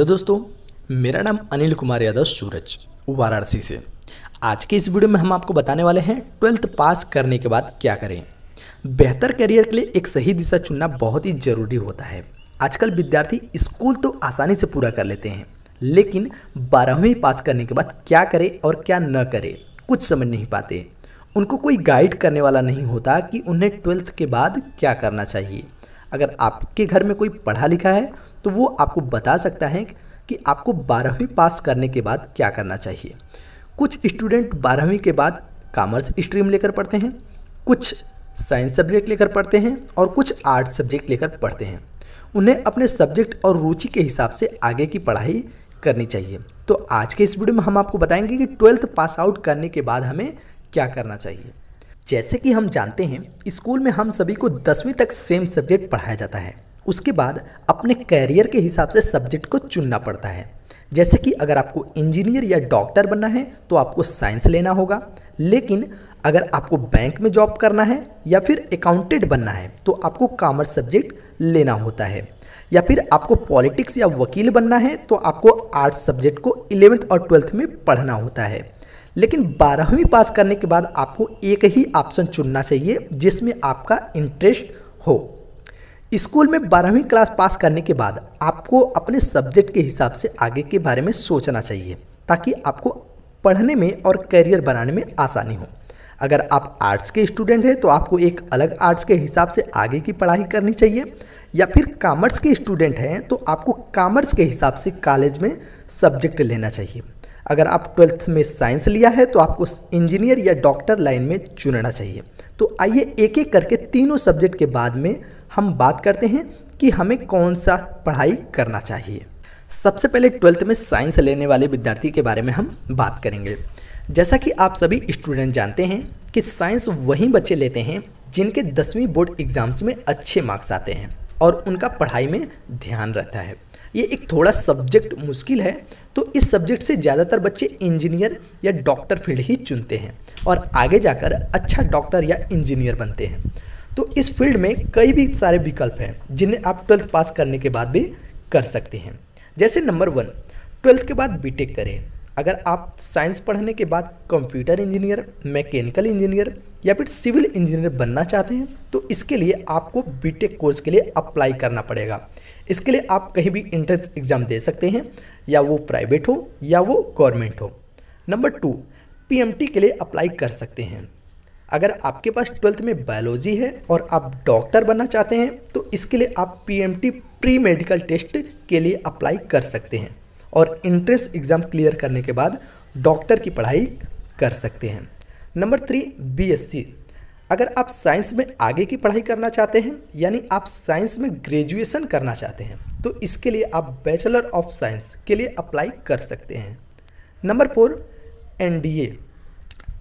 दोस्तों, मेरा नाम अनिल कुमार यादव सूरज वाराणसी से। आज के इस वीडियो में हम आपको बताने वाले हैं 12th पास करने के बाद क्या करें। बेहतर करियर के लिए एक सही दिशा चुनना बहुत ही ज़रूरी होता है। आजकल विद्यार्थी स्कूल तो आसानी से पूरा कर लेते हैं, लेकिन 12वीं पास करने के बाद क्या करें और क्या न करें कुछ समझ नहीं पाते। उनको कोई गाइड करने वाला नहीं होता कि उन्हें 12th के बाद क्या करना चाहिए। अगर आपके घर में कोई पढ़ा लिखा है तो वो आपको बता सकता है कि आपको 12वीं पास करने के बाद क्या करना चाहिए। कुछ स्टूडेंट 12वीं के बाद कॉमर्स स्ट्रीम लेकर पढ़ते हैं, कुछ साइंस सब्जेक्ट लेकर पढ़ते हैं और कुछ आर्ट सब्जेक्ट लेकर पढ़ते हैं। उन्हें अपने सब्जेक्ट और रुचि के हिसाब से आगे की पढ़ाई करनी चाहिए। तो आज के इस वीडियो में हम आपको बताएंगे कि 12th पास आउट करने के बाद हमें क्या करना चाहिए। जैसे कि हम जानते हैं, स्कूल में हम सभी को 10वीं तक सेम सब्जेक्ट पढ़ाया जाता है। उसके बाद अपने कैरियर के हिसाब से सब्जेक्ट को चुनना पड़ता है। जैसे कि अगर आपको इंजीनियर या डॉक्टर बनना है तो आपको साइंस लेना होगा, लेकिन अगर आपको बैंक में जॉब करना है या फिर अकाउंटेंट बनना है तो आपको कॉमर्स सब्जेक्ट लेना होता है। या फिर आपको पॉलिटिक्स या वकील बनना है तो आपको आर्ट्स सब्जेक्ट को 11th और 12th में पढ़ना होता है। लेकिन 12वीं पास करने के बाद आपको एक ही ऑप्शन चुनना चाहिए जिसमें आपका इंटरेस्ट हो। स्कूल में 12वीं क्लास पास करने के बाद आपको अपने सब्जेक्ट के हिसाब से आगे के बारे में सोचना चाहिए, ताकि आपको पढ़ने में और करियर बनाने में आसानी हो। अगर आप आर्ट्स के स्टूडेंट हैं तो आपको एक अलग आर्ट्स के हिसाब से आगे की पढ़ाई करनी चाहिए, या फिर कॉमर्स के स्टूडेंट हैं तो आपको कॉमर्स के हिसाब से कॉलेज में सब्जेक्ट लेना चाहिए। अगर आप 12th में साइंस लिया है तो आपको इंजीनियर या डॉक्टर लाइन में चुनना चाहिए। तो आइए एक एक करके तीनों सब्जेक्ट के बाद में हम बात करते हैं कि हमें कौन सा पढ़ाई करना चाहिए। सबसे पहले 12th में साइंस लेने वाले विद्यार्थी के बारे में हम बात करेंगे। जैसा कि आप सभी स्टूडेंट जानते हैं कि साइंस वही बच्चे लेते हैं जिनके 10वीं बोर्ड एग्जाम्स में अच्छे मार्क्स आते हैं और उनका पढ़ाई में ध्यान रहता है। ये एक थोड़ा सब्जेक्ट मुश्किल है, तो इस सब्जेक्ट से ज़्यादातर बच्चे इंजीनियर या डॉक्टर फील्ड ही चुनते हैं और आगे जाकर अच्छा डॉक्टर या इंजीनियर बनते हैं। तो इस फील्ड में कई भी सारे विकल्प हैं जिन्हें आप 12th पास करने के बाद भी कर सकते हैं। जैसे नंबर 1, 12th के बाद बीटेक करें। अगर आप साइंस पढ़ने के बाद कंप्यूटर इंजीनियर, मैकेनिकल इंजीनियर या फिर सिविल इंजीनियर बनना चाहते हैं तो इसके लिए आपको बीटेक कोर्स के लिए अप्लाई करना पड़ेगा। इसके लिए आप कहीं भी एंट्रेंस एग्ज़ाम दे सकते हैं, या वो प्राइवेट हो या वो गवर्नमेंट हो। नंबर 2, पीएमटी के लिए अप्लाई कर सकते हैं। अगर आपके पास 12th में बायोलॉजी है और आप डॉक्टर बनना चाहते हैं तो इसके लिए आप पीएमटी प्री मेडिकल टेस्ट के लिए अप्लाई कर सकते हैं और एंट्रेंस एग्ज़ाम क्लियर करने के बाद डॉक्टर की पढ़ाई कर सकते हैं। Number 3, BSc. अगर आप साइंस में आगे की पढ़ाई करना चाहते हैं, यानी आप साइंस में ग्रेजुएशन करना चाहते हैं, तो इसके लिए आप बैचलर ऑफ साइंस के लिए अप्लाई कर सकते हैं। Number 4, NDA.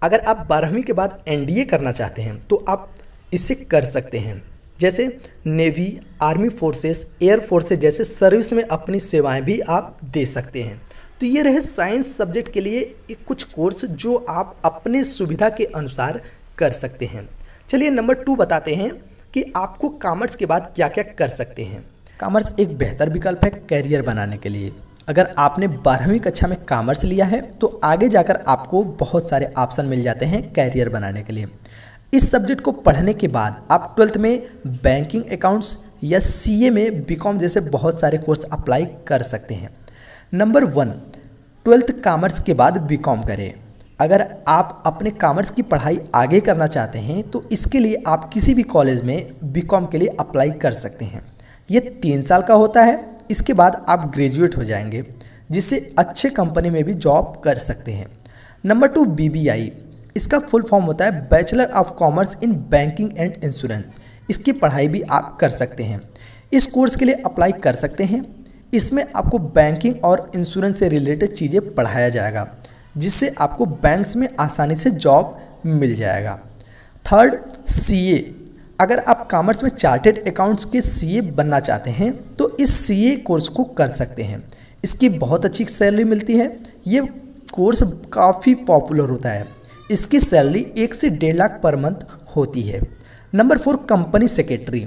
अगर आप 12वीं के बाद एनडीए करना चाहते हैं तो आप इसे कर सकते हैं। जैसे navy, army forces, air forces जैसे सर्विस में अपनी सेवाएं भी आप दे सकते हैं। तो ये रहे साइंस सब्जेक्ट के लिए कुछ कोर्स जो आप अपने सुविधा के अनुसार कर सकते हैं। चलिए नंबर 2 बताते हैं कि आपको कॉमर्स के बाद क्या क्या कर सकते हैं। कॉमर्स एक बेहतर विकल्प है करियर बनाने के लिए। अगर आपने 12वीं कक्षा में कॉमर्स लिया है तो आगे जाकर आपको बहुत सारे ऑप्शन मिल जाते हैं कैरियर बनाने के लिए। इस सब्जेक्ट को पढ़ने के बाद आप 12th में बैंकिंग, अकाउंट्स या सीए में बीकॉम जैसे बहुत सारे कोर्स अप्लाई कर सकते हैं। नंबर 1, 12th कॉमर्स के बाद बीकॉम करें। अगर आप अपने कॉमर्स की पढ़ाई आगे करना चाहते हैं तो इसके लिए आप किसी भी कॉलेज में बीकॉम के लिए अप्लाई कर सकते हैं। ये 3 साल का होता है। इसके बाद आप ग्रेजुएट हो जाएंगे, जिससे अच्छे कंपनी में भी जॉब कर सकते हैं। Number 2, BBI. इसका फुल फॉर्म होता है bachelor of commerce in banking and insurance. इसकी पढ़ाई भी आप कर सकते हैं। इस कोर्स के लिए अप्लाई कर सकते हैं। इसमें आपको बैंकिंग और इंश्योरेंस से रिलेटेड चीज़ें पढ़ाया जाएगा, जिससे आपको बैंक्स में आसानी से जॉब मिल जाएगा। 3rd, CA. अगर आप कॉमर्स में चार्टेड अकाउंट्स के सीए बनना चाहते हैं तो इस सीए कोर्स को कर सकते हैं। इसकी बहुत अच्छी सैलरी मिलती है। ये कोर्स काफ़ी पॉपुलर होता है। इसकी सैलरी 1 से 1.5 लाख पर मंथ होती है। Number 4, company secretary.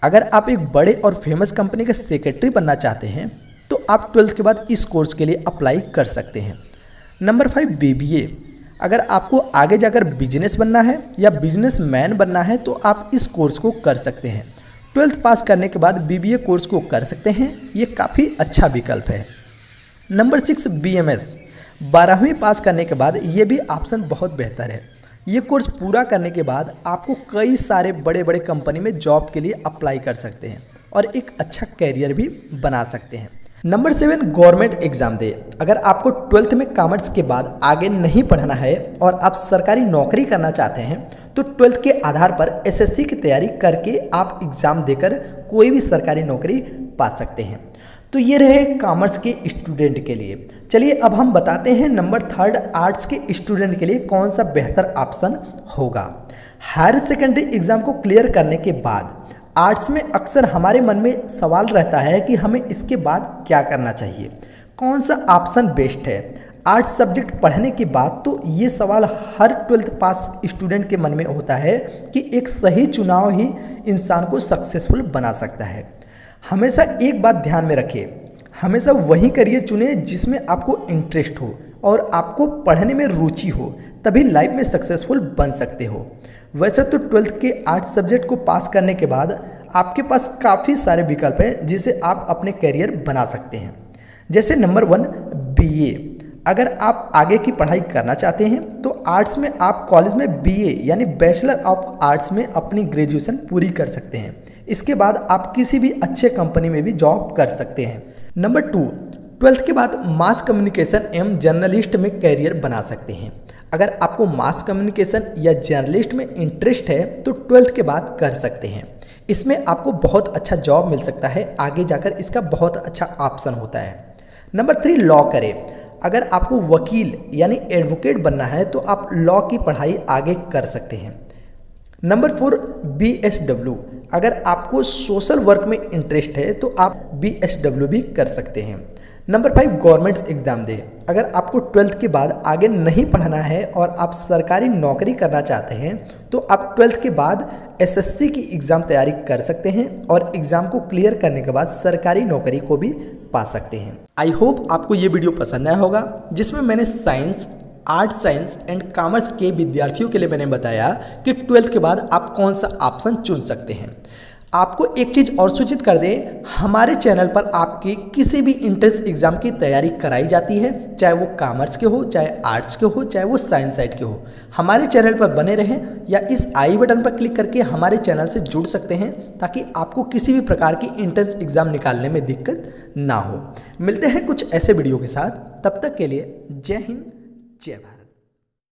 अगर आप एक बड़े और फेमस कंपनी के सेक्रेटरी बनना चाहते हैं तो आप 12th के बाद इस कोर्स के लिए अप्लाई कर सकते हैं। Number 5 BBA। अगर आपको आगे जाकर बिजनेस बनना है या बिजनेसमैन बनना है तो आप इस कोर्स को कर सकते हैं। 12th पास करने के बाद BBA कोर्स को कर सकते हैं, ये काफ़ी अच्छा विकल्प है। Number 6 BMS। 12वीं पास करने के बाद ये भी ऑप्शन बहुत बेहतर है। ये कोर्स पूरा करने के बाद आपको कई सारे बड़े बड़े कंपनी में जॉब के लिए अप्लाई कर सकते हैं और एक अच्छा कैरियर भी बना सकते हैं। नंबर 7 गवर्नमेंट एग्ज़ाम दे। अगर आपको 12th में कॉमर्स के बाद आगे नहीं पढ़ना है और आप सरकारी नौकरी करना चाहते हैं तो 12th के आधार पर SSC की तैयारी करके आप एग्ज़ाम देकर कोई भी सरकारी नौकरी पा सकते हैं। तो ये रहे कॉमर्स के स्टूडेंट के लिए। चलिए अब हम बताते हैं नंबर 3 आर्ट्स के स्टूडेंट के लिए कौन सा बेहतर ऑप्शन होगा। हायर सेकेंडरी एग्ज़ाम को क्लियर करने के बाद आर्ट्स में अक्सर हमारे मन में सवाल रहता है कि हमें इसके बाद क्या करना चाहिए, कौन सा ऑप्शन बेस्ट है। आर्ट्स सब्जेक्ट पढ़ने के बाद तो ये सवाल हर 12th पास स्टूडेंट के मन में होता है कि एक सही चुनाव ही इंसान को सक्सेसफुल बना सकता है। हमेशा एक बात ध्यान में रखिए, हमेशा वही करियर चुने जिसमें आपको इंटरेस्ट हो और आपको पढ़ने में रुचि हो, तभी लाइफ में सक्सेसफुल बन सकते हो। वैसे तो 12th के आर्ट्स सब्जेक्ट को पास करने के बाद आपके पास काफ़ी सारे विकल्प हैं जिसे आप अपने करियर बना सकते हैं। जैसे नंबर 1 BA। अगर आप आगे की पढ़ाई करना चाहते हैं तो आर्ट्स में आप कॉलेज में BA यानी बैचलर ऑफ आर्ट्स में अपनी ग्रेजुएशन पूरी कर सकते हैं। इसके बाद आप किसी भी अच्छे कंपनी में भी जॉब कर सकते हैं। नंबर 2 12th के बाद मास कम्युनिकेशन एवं जर्नलिस्ट में करियर बना सकते हैं। अगर आपको मास कम्युनिकेशन या जर्नलिस्ट में इंटरेस्ट है तो 12th के बाद कर सकते हैं। इसमें आपको बहुत अच्छा जॉब मिल सकता है, आगे जाकर इसका बहुत अच्छा ऑप्शन होता है। नंबर 3 लॉ करें। अगर आपको वकील यानी एडवोकेट बनना है तो आप लॉ की पढ़ाई आगे कर सकते हैं। Number 4 BSW। अगर आपको सोशल वर्क में इंटरेस्ट है तो आप BSW भी कर सकते हैं। नंबर 5 गवर्नमेंट एग्ज़ाम दे। अगर आपको 12th के बाद आगे नहीं पढ़ना है और आप सरकारी नौकरी करना चाहते हैं तो आप 12th के बाद SSC की एग्ज़ाम तैयारी कर सकते हैं और एग्ज़ाम को क्लियर करने के बाद सरकारी नौकरी को भी पा सकते हैं। आई होप आपको ये वीडियो पसंद आया होगा जिसमें मैंने science, art science and commerce के विद्यार्थियों के लिए मैंने बताया कि 12th के बाद आप कौन सा ऑप्शन चुन सकते हैं। आपको एक चीज़ और सूचित कर दें, हमारे चैनल पर आपकी किसी भी इंट्रेंस एग्ज़ाम की तैयारी कराई जाती है, चाहे वो कॉमर्स के हो, चाहे आर्ट्स के हो, चाहे वो साइंस साइड के हो। हमारे चैनल पर बने रहें या इस आई बटन पर क्लिक करके हमारे चैनल से जुड़ सकते हैं ताकि आपको किसी भी प्रकार की इंट्रेंस एग्ज़ाम निकालने में दिक्कत ना हो। मिलते हैं कुछ ऐसे वीडियो के साथ, तब तक के लिए जय हिंद, जय भारत।